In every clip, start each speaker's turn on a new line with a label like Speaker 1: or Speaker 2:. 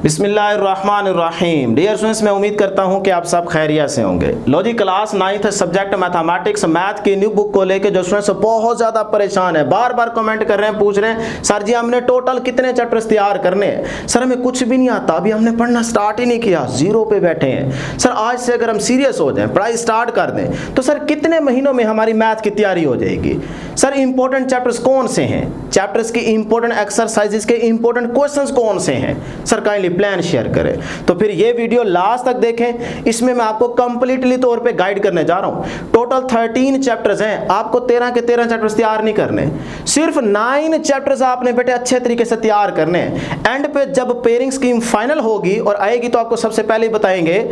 Speaker 1: बिस्मिल्लाहिर्रहमानिर्रहीम। Dear students, मैं उम्मीद करता हूं कि आप सब खैरियत से होंगे। लो जी, class 9th subject mathematics math की न्यू बुक को लेके जो स्टूडेंट्स बहुत ज़्यादा परेशान है, बार बार कमेंट कर रहे हैं, पूछ रहे हैं सर जी हमने टोटल कितने चैप्टर्स तैयार करने हैं। सर हमें कुछ भी नहीं आता, अभी हमने पढ़ना स्टार्ट ही नहीं किया, जीरो पे बैठे हैं। सर आज से अगर हम सीरियस हो जाएं, पढ़ाई स्टार्ट कर दें तो सर कितने महीनों में हमारी मैथ की तैयारी हो जाएगी। सर इंपॉर्टेंट चैप्टर्स कौन से हैं, चैप्टर्स की इंपॉर्टेंट एक्सरसाइजेस के इंपॉर्टेंट क्वेश्चंस कौन से हैं, सर काइंडली प्लान शेयर करें। तो फिर ये वीडियो लास्ट तक देखें, इसमें मैं आपको कंप्लीटली तौर पे गाइड करने जा रहा हूं। टोटल 13 चैप्टर्स हैं, आपको 13 के 13 चैप्टर्स तैयार नहीं करने, सिर्फ 9 चैप्टर्स आपने बेटे अच्छे तरीके से तैयार करने हैं। एंड पे जब पेयरिंग स्कीम फाइनल होगी और आएगी तो आपको सबसे पहले बताएंगे,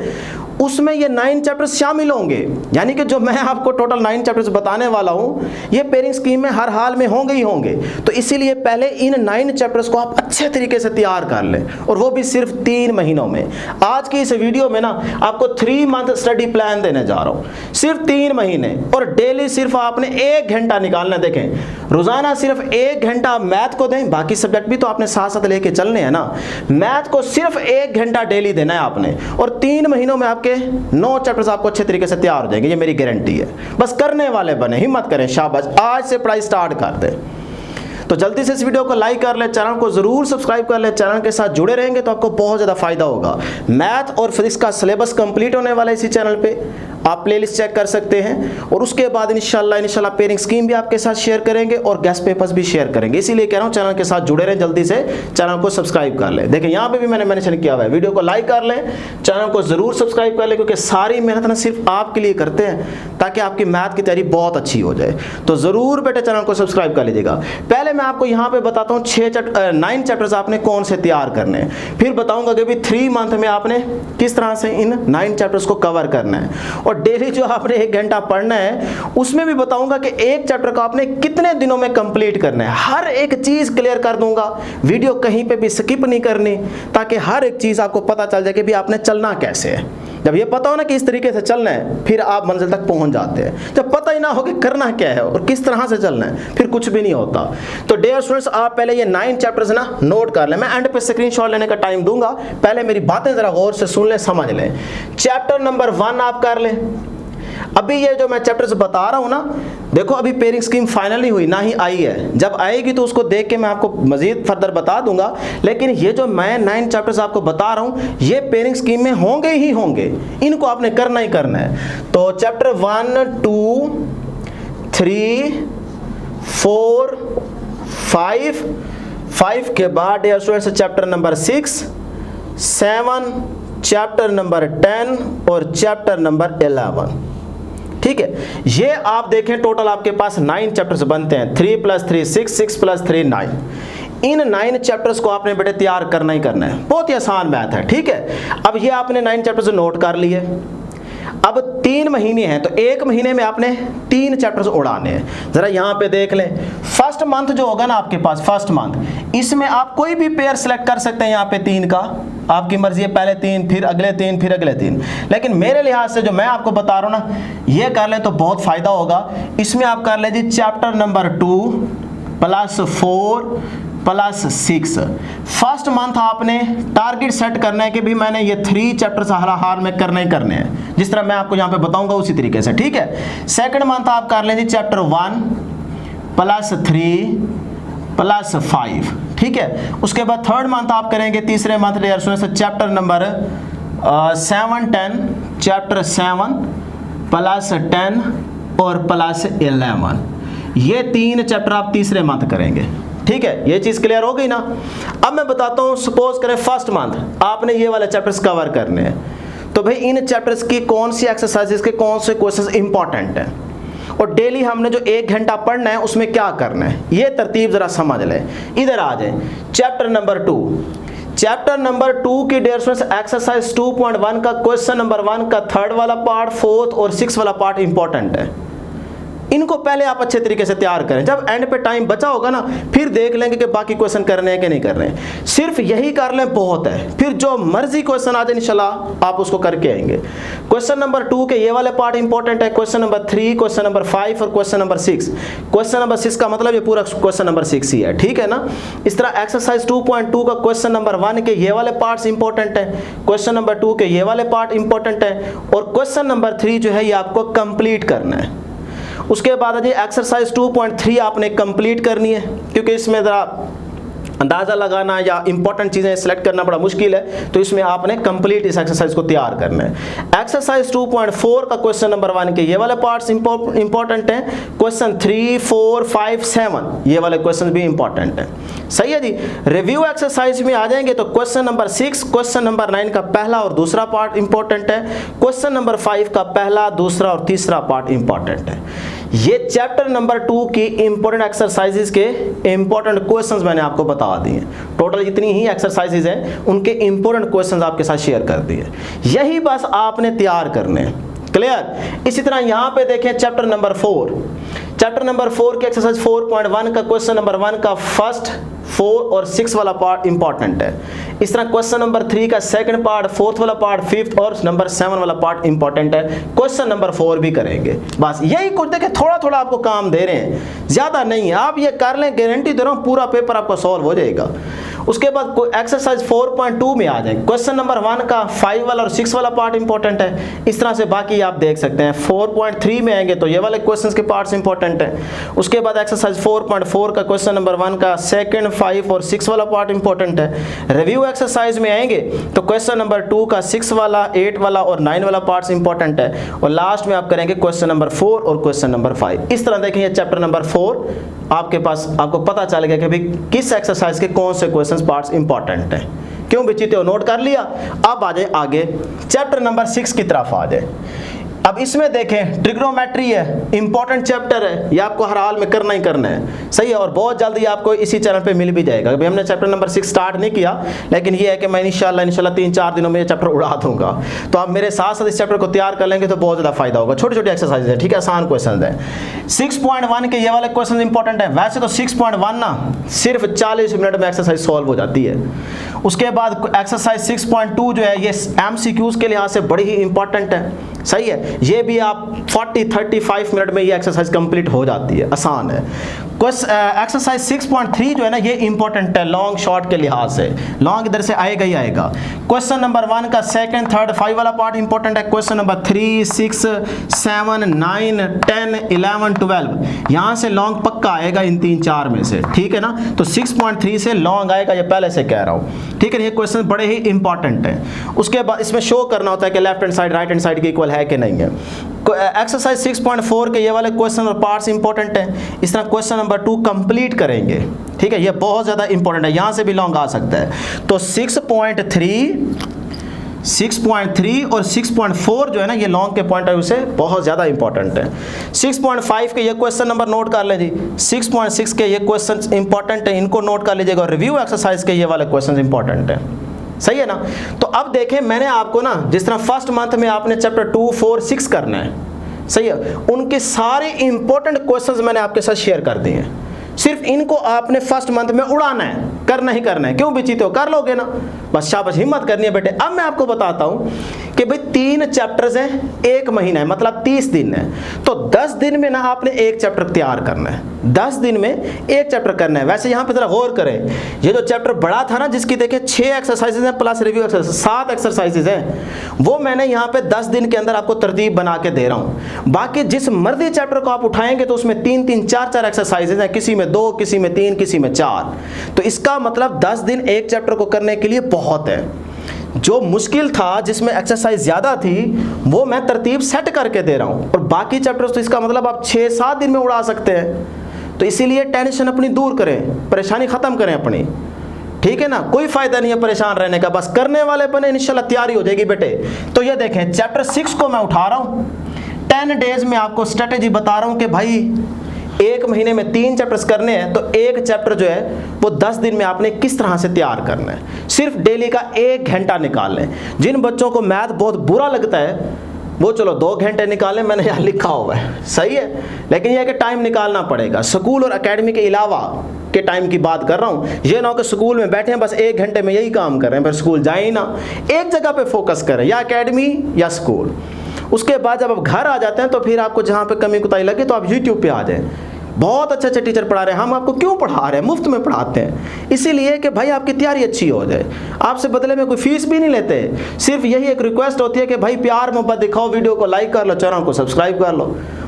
Speaker 1: उसमें ये 9 चैप्टर्स शामिल होंगे। यानी कि जो मैं आपको टोटल 9 चैप्टर्स बताने वाला हूं, ये पेयरिंग स्कीम में हर हाल में होंगे ही होंगे। तो इसीलिए पहले इन 9 चैप्टर्स को आप अच्छे तरीके से तैयार कर लें, और वो भी सिर्फ 3 महीनों में। आज की इस वीडियो में ना आपको 3 मंथ स्टडी प्लान देने जा रहा हूं, सिर्फ 3 महीने, और डेली सिर्फ आपने 1 घंटा निकालना। देखें, रोजाना सिर्फ 1 घंटा मैथ को दें, बाकी सब्जेक्ट भी तो आपने साथ साथ लेके चलने हैं ना। मैथ को सिर्फ 1 घंटा डेली देना है आपने, और 3 महीनों में आपके 9 चैप्टर्स आपको अच्छे तरीके से तैयार हो जाएंगे, ये मेरी गारंटी है। बस करने वाले बने, हिम्मत करें, शाबाश, आज से पढ़ाई स्टार्ट कर दें। तो जल्दी से इस वीडियो को लाइक कर ले, चैनल को जरूर सब्सक्राइब कर ले, चैनल के साथ जुड़े रहेंगे तो आपको बहुत ज्यादा फायदा होगा। मैथ और फिजिक्स का सिलेबस कंप्लीट होने वाला है इसी चैनल पे, आप प्लेलिस्ट चेक कर सकते हैं। और उसके बाद इंशाल्लाह पेयरिंग स्कीम भी आपके साथ शेयर करेंगे और गेस्ट पेपर्स भी शेयर करेंगे। इसीलिए कह रहा हूं चैनल के साथ जुड़े रहें, जल्दी से चैनल को सब्सक्राइब कर ले। देखिए यहाँ पे भी मैंने मेंशन किया हुआ है, वीडियो को लाइक कर लें, चैनल को जरूर सब्सक्राइब कर ले, क्योंकि सारी मेहनत ना सिर्फ आपके लिए करते हैं ताकि आपकी मैथ की तैयारी बहुत अच्छी हो जाए। तो जरूर बेटे चैनल को सब्सक्राइब कर लीजिएगा। पहले मैं आपको यहाँ पे बताता हूँ 9 चैप्टर्स आपने कौन से तैयार करने हैं, फिर बताऊंगा कि भी 3 मंथ में आपने किस तरह से इन 9 चैप्टर्स को कवर करना है, और डेली जो आपने 1 घंटा पढ़ना है उसमें भी बताऊंगा कि एक चैप्टर को आपने कितने दिनों में कंप्लीट करना है। हर एक चीज क्लियर कर दूंगा, वीडियो कहीं पे भी स्किप नहीं करनी, ताकि हर एक चीज आपको पता चल जाए कि भी आपने चलना कैसे है। जब ये पता हो ना कि इस तरीके से चलना है, फिर आप मंजिल तक पहुंच जाते हैं। जब पता ही ना हो कि करना क्या है और किस तरह से चलना है, फिर कुछ भी नहीं होता। तो डियर स्टूडेंट्स, आप पहले ये 9 चैप्टर्स ना नोट कर लें, मैं एंड पे स्क्रीनशॉट लेने का टाइम दूंगा, पहले मेरी बातें जरा गौर से सुन लें, समझ लें। चैप्टर नंबर 1 आप कर लें। अभी ये जो मैं चैप्टर्स बता रहा हूं ना, देखो अभी पेयरिंग स्कीम फाइनल नहीं हुई, ना ही आई है, जब आएगी तो उसको देख के मैं आपको मजीद फर्दर बता दूंगा। लेकिन ये जो मैं 9 चैप्टर्स आपको बता रहा हूं, ये पेयरिंग स्कीम में होंगे ही होंगे, इनको आपने करना ही करना है। तो चैप्टर 1, 2, 3, 4, 5 के बाद dear students chapter number 6, 7, chapter number 10 और चैप्टर नंबर 11। ठीक है, ये आप देखें टोटल आपके पास 9 चैप्टर्स बनते हैं। 3 + 3 6, 6 + 3 9। इन 9 चैप्टर्स को आपने बेटे तैयार करना ही करना है, बहुत ही आसान मैथ है। ठीक है, अब ये आपने 9 चैप्टर्स नोट कर लिए। अब 3 महीने हैं, तो 1 महीने में आपने 3 चैप्टर्स उड़ाने हैं। जरा यहाँ पे देख लें, फर्स्ट मंथ जो होगा ना आपके पास, फर्स्ट मंथ, इसमें आप कोई भी पेयर सिलेक्ट कर सकते हैं। यहाँ पे 3 का आपकी मर्जी है, पहले 3, फिर अगले 3, फिर अगले 3। लेकिन मेरे लिहाज से जो मैं आपको बता रहा हूँ ना, ये कर लें तो बहुत फायदा होगा। इसमें आप कर लीजिए चैप्टर नंबर 2 + 4 + 6। फर्स्ट मंथ आपने टारगेट सेट करना है कि भी मैंने ये 3 चैप्टर्स हर हाल में करने ही करने हैं, जिस तरह मैं आपको यहाँ पे बताऊंगा उसी तरीके से। ठीक है, सेकंड मंथ आप कर लेंगे चैप्टर 1 + 3 + 5। ठीक है, उसके बाद थर्ड मंथ आप करेंगे, तीसरे month dear students chapter number 7, 10, chapter 7 + 10 और +11। ये 3 चैप्टर आप तीसरे मंथ करेंगे। ठीक है, ये चीज क्लियर हो गई ना। अब मैं बताता हूं, सपोज करें फर्स्ट मंथ आपने ये वाले चैप्टर्स कवर करने हैं, तो भाई इन चैप्टर्स की कौन सी एक्सरसाइजेस के कौन से क्वेश्चंस इंपॉर्टेंट हैं, और डेली हमने जो 1 घंटा पढ़ना है उसमें क्या करना है, ये तरतीब जरा समझ लें। इधर आ जाए, चैप्टर नंबर 2। चैप्टर नंबर 2 की डियर स्टूडेंट्स एक्सरसाइज 2.1 का क्वेश्चन नंबर 1 का 3rd वाला पार्ट, 4th और 6th वाला पार्ट इंपॉर्टेंट है। इनको पहले आप अच्छे तरीके से तैयार करें, जब एंड पे टाइम बचा होगा ना फिर देख लेंगे कि बाकी क्वेश्चन करने हैं कि नहीं करने हैं। सिर्फ यही कर लें बहुत है, फिर जो मर्जी क्वेश्चन आ जाए इंशाल्लाह आप उसको करके आएंगे। क्वेश्चन नंबर 2 के ये वाले पार्ट इंपॉर्टेंट है, क्वेश्चन नंबर 3, क्वेश्चन नंबर 5 और क्वेश्चन नंबर 6। क्वेश्चन नंबर 6 का मतलब ये पूरा क्वेश्चन नंबर 6 ही है, ठीक है ना। इस तरह एक्सरसाइज 2.2 का क्वेश्चन नंबर 1 के ये वाले पार्ट्स इंपॉर्टेंट है, क्वेश्चन नंबर 2 के ये वाले पार्ट इंपॉर्टेंट है, और क्वेश्चन नंबर 3 जो है ये आपको कंप्लीट करना है। उसके बाद एक्सरसाइज 2.3 आपने कंप्लीट करनी है, क्योंकि इसमें ज़रा अंदाज़ा लगाना या इंपॉर्टेंट चीज़ें सेलेक्ट करना बड़ा मुश्किल है, तो इसमें आपने कंप्लीट इस एक्सरसाइज को तैयार करना है। एक्सरसाइज 2.4 का क्वेश्चन नंबर 1 के ये वाले पार्ट्स इंपॉर्टेंट हैं, क्वेश्चन 3, 4, 5, 7 ये वाले क्वेश्चन भी इंपॉर्टेंट हैं। सही है जी। रिव्यू एक्सरसाइज में आ जाएंगे तो क्वेश्चन नंबर 6, क्वेश्चन नंबर 9 का पहला और दूसरा पार्ट इंपॉर्टेंट है, क्वेश्चन नंबर 5 का पहला, दूसरा और तीसरा पार्ट इंपॉर्टेंट है। ये चैप्टर नंबर 2 की इंपॉर्टेंट एक्सरसाइजेज के इंपॉर्टेंट क्वेश्चंस मैंने आपको बता दिए। टोटल जितनी ही एक्सरसाइजेज हैं उनके इंपॉर्टेंट क्वेश्चंस आपके साथ शेयर कर दिए, यही बस आपने तैयार करने हैं। क्लियर। इसी तरह यहां पे देखें चैप्टर नंबर 4, चैप्टर नंबर 4 के एक्सरसाइज 4.1 का क्वेश्चन नंबर 1 का फर्स्ट, 4 और 6 वाला पार्ट इंपॉर्टेंट है। इस तरह क्वेश्चन नंबर 3 का सेकंड पार्ट, 4th वाला पार्ट, 5th और नंबर 7 वाला पार्ट इंपॉर्टेंट है। क्वेश्चन नंबर 4 भी करेंगे। बस यही कुछ देखें, थोड़ा थोड़ा आपको काम दे रहे हैं, ज्यादा नहीं है। आप ये कर लें, गारंटी दे रहा हूं पूरा पेपर आपका सॉल्व हो जाएगा। उसके बाद एक्सरसाइज 4.2 में आ जाए, क्वेश्चन नंबर 1 का 5 वाला और 6 वाला पार्ट इंपॉर्टेंट है। इस तरह से बाकी आप देख सकते हैं। 4.3 में आएंगे तो ये वाले क्वेश्चंस के पार्ट्स इंपॉर्टेंट है। उसके बाद एक्सरसाइज 4.4 का क्वेश्चन नंबर 1 का सेकंड, 5 और 6 वाला पार्ट इंपॉर्टेंट है। रिव्यू एक्सरसाइज में आएंगे तो क्वेश्चन नंबर 2 का 6 वाला, 8 वाला और 9 वाला पार्ट्स इंपॉर्टेंट है। और लास्ट में आप करेंगे क्वेश्चन नंबर 4 और क्वेश्चन नंबर 5। इस तरह देखें, चैप्टर नंबर 4 आपके पास, आपको पता चल गया कि भाई किस एक्सरसाइज के कौन से क्वेश्चंस पार्ट्स इंपॉर्टेंट हैं। क्यों बच्चे हो, नोट कर लिया। अब आ जाए आगे चैप्टर नंबर 6 की तरफ आ जाए। अब इसमें देखें ट्रिग्नोमेट्री है, इंपॉर्टेंट चैप्टर है, ये आपको हर हाल में करना ही करना है। सही है। और बहुत जल्दी आपको इसी चैनल पे मिल भी जाएगा। अभी हमने चैप्टर नंबर 6 स्टार्ट नहीं किया, लेकिन ये है कि मैं इंशाल्लाह 3-4 दिनों में ये चैप्टर उड़ा दूंगा। तो आप मेरे साथ साथ इस चैप्टर को तैयार कर लेंगे तो बहुत ज़्यादा फायदा होगा। छोटी छोटी एक्सरसाइज है, ठीक है, आसान क्वेश्चन है। 6.1 के ये वाले क्वेश्चन इंपॉर्टेंट है। वैसे तो 6.1 ना सिर्फ 40 मिनट में एक्सरसाइज सॉल्व हो जाती है। उसके बाद एक्सरसाइज 6.2 जो है ये MCQs के लिहाज से बड़ी ही इंपॉर्टेंट है। सही है। ये भी आप 40-35 मिनट में ये एक्सरसाइज कंप्लीट हो जाती है, आसान है। एक्सरसाइज 6.3 जो है ना ये इंपॉर्टेंट है लॉन्ग शॉर्ट के लिहाज से। लॉन्ग इधर से आएगा ही आएगा। क्वेश्चन नंबर 1 का सेकंड, थर्ड, 5 वाला पार्ट इंपॉर्टेंट है। क्वेश्चन नंबर 3, 6, 7, 9, 10, 11, 12 यहां से लॉन्ग पक्का आएगा इन 3-4 में से, ठीक है ना। तो 6.3 से लॉन्ग आएगा, ये पहले से कह रहा हूं, ठीक है। ये क्वेश्चन बड़े ही इंपॉर्टेंट है। उसके बाद इसमें शो करना होता है कि left hand side right hand side के इक्वल है कि नहीं है। एक्सरसाइज 6.4 के ये वाले क्वेश्चन और पार्ट्स इंपॉर्टेंट हैं। इस तरह क्वेश्चन नंबर 2 कंप्लीट करेंगे, ठीक है। ये बहुत ज़्यादा इंपॉर्टेंट है, यहाँ से भी लॉन्ग आ सकता है। तो 6.3 और 6.4 जो है ना ये लॉन्ग के पॉइंट ऑफ व्यू से बहुत ज़्यादा इंपॉर्टेंट है। 6.5 के ये क्वेश्चन नंबर नोट कर लें जी। 6.6 के ये क्वेश्चन इंपॉर्टेंट है, इनको नोट कर लीजिएगा। रिव्यू एक्सरसाइज के ये वाले क्वेश्चन इंपॉर्टेंट है। सही है ना। तो अब देखें, मैंने आपको ना जिस तरह फर्स्ट मंथ में आपने चैप्टर 2, 4, 6 करना है, सही है, उनके सारे इंपॉर्टेंट क्वेश्चंस मैंने आपके साथ शेयर कर दिए हैं। सिर्फ इनको आपने फर्स्ट मंथ में उड़ाना है, करना ही करना है। क्यों बिचीते हो, कर लोगे ना, बस शाबाश, हिम्मत करनी है बेटे। अब मैं आपको बताता हूं कि भाई 3 चैप्टर्स हैं, 1 महीना है, मतलब 30 दिन है। तो 10 दिन में ना आपने एक चैप्टर तैयार करना है, 10 दिन में एक चैप्टर करना है। वैसे यहां पे जरा गौर करें, ये जो चैप्टर बड़ा था ना जिसकी देखें 6 एक्सरसाइजेज हैं प्लस रिव्यू एक्सरसाइज 7 एक्सरसाइजेज हैं, वो मैंने यहाँ पे 10 दिन के अंदर आपको तरतीब बना के दे रहा हूँ। बाकी जिस मर्जी चैप्टर को आप उठाएंगे तो उसमें 3-3, 4-4 एक्सरसाइजेज हैं, किसी में 2, किसी में 3, किसी में 4। तो इसका मतलब 10 दिन एक चैप्टर को करने के लिए बहुत है। जो मुश्किल था, जिसमें एक्सरसाइज ज़्यादा थी, वो मैं तरतीब सेट करके दे रहा हूँ। और बाकी चैप्टर्स तो इसका मतलब आप 6-7 दिन में उड़ा सकते हैं। तो इसीलिए टेंशन अपनी दूर करें, परेशानी ख़त्म करें अपनी, ठीक है ना। कोई फ़ायदा नहीं है परेशान रहने का, बस करने वाले बने, इंशाल्लाह तैयारी हो जाएगी बेटे। तो ये देखें, चैप्टर 6 को मैं उठा रहा हूँ। 10 डेज़ में आपको स्ट्रेटेजी बता रहा हूँ कि भाई 1 महीने में 3 चैप्टर्स करने हैं, तो एक चैप्टर जो है वो 10 दिन में आपने किस तरह से तैयार करना है। सिर्फ डेली का 1 घंटा निकाल लें। जिन बच्चों को मैथ बहुत बुरा लगता है वो चलो 2 घंटे निकालें, मैंने यहाँ लिखा हुआ है, सही है, लेकिन यह है कि टाइम निकालना पड़ेगा। स्कूल और एकेडमी के अलावा के टाइम की बात कर रहा हूँ। ये ना हो कि स्कूल में बैठे हैं बस 1 घंटे में यही काम कर रहे हैं, फिर स्कूल जाए ही ना। एक जगह पे फोकस करें, या एकेडमी या स्कूल। उसके बाद जब आप घर आ जाते हैं तो फिर आपको जहाँ पे कमी कुताही लगे तो आप यूट्यूब पे आ जाएं। बहुत अच्छे अच्छे टीचर पढ़ा रहे हैं, हम आपको क्यों पढ़ा रहे हैं, मुफ्त में पढ़ाते हैं, इसीलिए कि भाई आपकी तैयारी अच्छी हो जाए। आपसे बदले में कोई फीस भी नहीं लेते, सिर्फ यही एक रिक्वेस्ट होती है कि भाई प्यार मोहब्बत दिखाओ, वीडियो को लाइक कर लो, चैनल को सब्सक्राइब कर लो,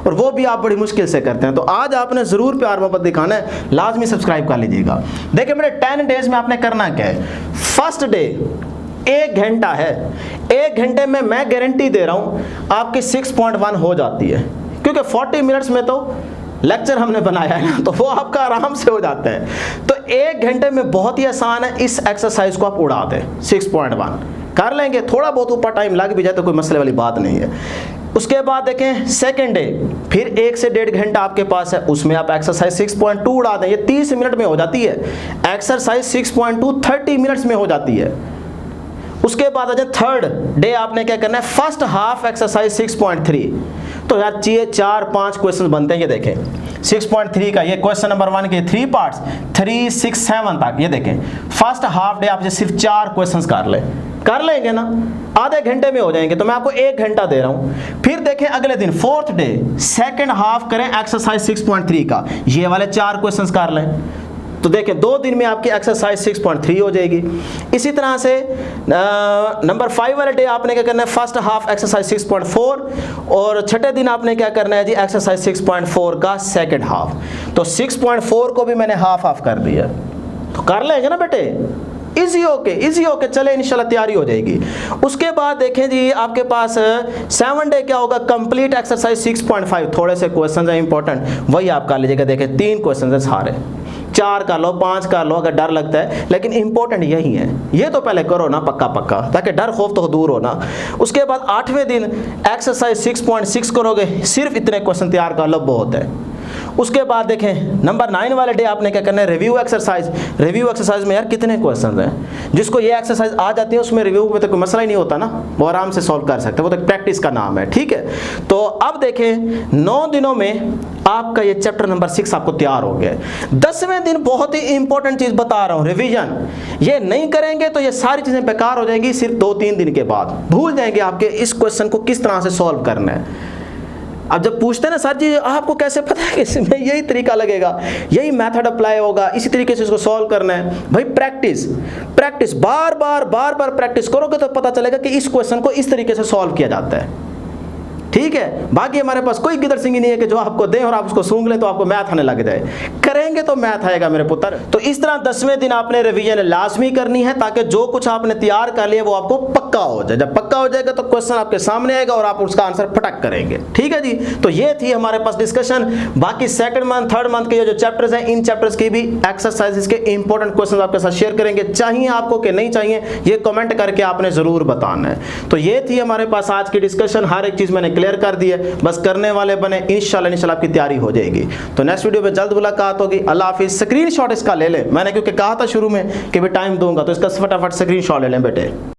Speaker 1: और वो भी आप बड़ी मुश्किल से करते हैं। तो आज आपने ज़रूर प्यार मोहब्बत दिखाना है, लाजमी सब्सक्राइब कर लीजिएगा। देखिए मेरे 10 डेज में आपने करना क्या है। फर्स्ट डे 1 घंटा है, 1 घंटे में मैं गारंटी दे रहा हूँ आपकी 6.1 हो जाती है, क्योंकि 40 मिनट्स में तो लेक्चर हमने बनाया है ना, तो वो आपका आराम से हो जाता है। तो 1 घंटे में बहुत ही आसान है, इस एक्सरसाइज को आप उड़ा दें। 6.1 कर लेंगे, थोड़ा बहुत ऊपर टाइम लग भी जाए तो कोई मसले वाली बात नहीं है। उसके बाद देखें सेकंड डे, फिर 1 से 1.5 घंटा आपके पास है, उसमें आप एक्सरसाइज 6.2 उड़ा दें, ये 30 मिनट में हो जाती है। एक्सरसाइज 6.2 30 मिनट्स में हो जाती है। उसके बाद आ जाए थर्ड डे, आपने क्या करना है, फर्स्ट हाफ एक्सरसाइज 6.3। तो यार चाहिए 4-5 क्वेश्चन बनते हैं। ये देखें 6.3 का ये क्वेश्चन नंबर 1 के 3 पार्ट्स, 3, 6, 7 तक। ये देखें फर्स्ट हाफ डे आप सिर्फ 4 क्वेश्चंस कर लेंगे ना, आधे घंटे में हो जाएंगे। तो मैं आपको 1 घंटा दे रहा हूं। फिर देखें अगले दिन फोर्थ डे, सेकंड हाफ करें एक्सरसाइज 6.3 का, ये वाले 4 क्वेश्चंस कर लें। तो देखें 2 दिन में आपकी एक्सरसाइज 6.3 हो जाएगी। इसी तरह से नंबर 5 वाले डे आपने क्या करना है, फर्स्ट हाफ एक्सरसाइज 6.4, और छठे दिन आपने क्या करना है जी, एक्सरसाइज 6.4 का सेकंड हाफ। तो 6.4 को भी मैंने हाफ कर दिया। तो कर लेंगे ना बेटे, इजी होके चले, इंशाल्लाह तैयारी हो जाएगी। उसके बाद देखें जी आपके पास 7 डे क्या होगा, कंप्लीट एक्सरसाइज 6.5। थोड़े से क्वेश्चन है इंपॉर्टेंट, वही आप कर लीजिएगा। देखें 3 क्वेश्चन है सारे, 4 कर लो, 5 कर लो अगर डर लगता है, लेकिन इंपॉर्टेंट यही है। ये तो पहले करो ना पक्का, ताकि डर खौफ तो दूर हो ना। उसके बाद 8वें दिन एक्सरसाइज 6.6 करोगे, सिर्फ इतने क्वेश्चन तैयार कर लो, बहुत है। उसके बाद देखें नंबर 9 वाले डे आपने क्या करना है, रिव्यू एक्सरसाइज। रिव्यू एक्सरसाइज में यार कितने क्वेश्चन हैं, जिसको ये एक्सरसाइज आ जाती है उसमें रिव्यू में तो कोई मसला ही नहीं होता ना, वो आराम से सॉल्व कर सकते हैं, वो तो प्रैक्टिस का नाम है, ठीक है। तो अब देखें 9 दिनों में आपका ये चैप्टर नंबर 6 आपको तैयार हो गया। 10वें दिन बहुत ही इंपॉर्टेंट चीज बता रहा हूं, रिवीजन। ये नहीं करेंगे तो ये सारी चीजें बेकार हो जाएंगी, सिर्फ 2-3 दिन के बाद भूल जाएंगे आपके इस क्वेश्चन को किस तरह से सॉल्व करना है। अब जब पूछते हैं ना सर जी आपको कैसे पता है कि इसमें यही तरीका लगेगा, यही मेथड अप्लाई होगा, इसी तरीके से इसको सॉल्व करना है, भाई प्रैक्टिस बार बार प्रैक्टिस करोगे तो पता चलेगा कि इस क्वेश्चन को इस तरीके से सॉल्व किया जाता है, ठीक है। बाकी हमारे पास कोई गिदड़ सिंगी नहीं है कि जो आपको दें और आप उसको सूंघ लें तो आपको मैथ आने लग जाए। करेंगे तो मैथ आएगा मेरे पुत्र। तो इस तरह 10वें दिन आपने रिवीजन लाजमी करनी है, ताकि जो कुछ आपने तैयार कर लिया वो आपको पक्का हो जाए। जब पक्का हो जाएगा तो क्वेश्चन आपके सामने आएगा और आप उसका आंसर फटक करेंगे, ठीक है जी। तो ये थी हमारे पास डिस्कशन। बाकी सेकंड मंथ थर्ड मंथ के जो चैप्टर्स हैं, इन चैप्टर्स की भी एक्सरसाइजेस के इंपॉर्टेंट क्वेश्चन आपके साथ शेयर करेंगे। चाहिए आपको कि नहीं चाहिए, ये कमेंट करके आपने जरूर बताना है। तो ये थी हमारे पास आज की डिस्कशन, हर एक चीज मैंने क्लियर कर दी है, बस करने वाले बने, इंशाल्लाह आपकी तैयारी हो जाएगी। तो नेक्स्ट वीडियो में जल्द मुलाकात होगी। अल्लाह हाफिज। स्क्रीनशॉट इसका ले लें, मैंने क्योंकि कहा था शुरू में कि भी टाइम दूंगा, तो इसका फटाफट स्क्रीनशॉट ले लें बेटे।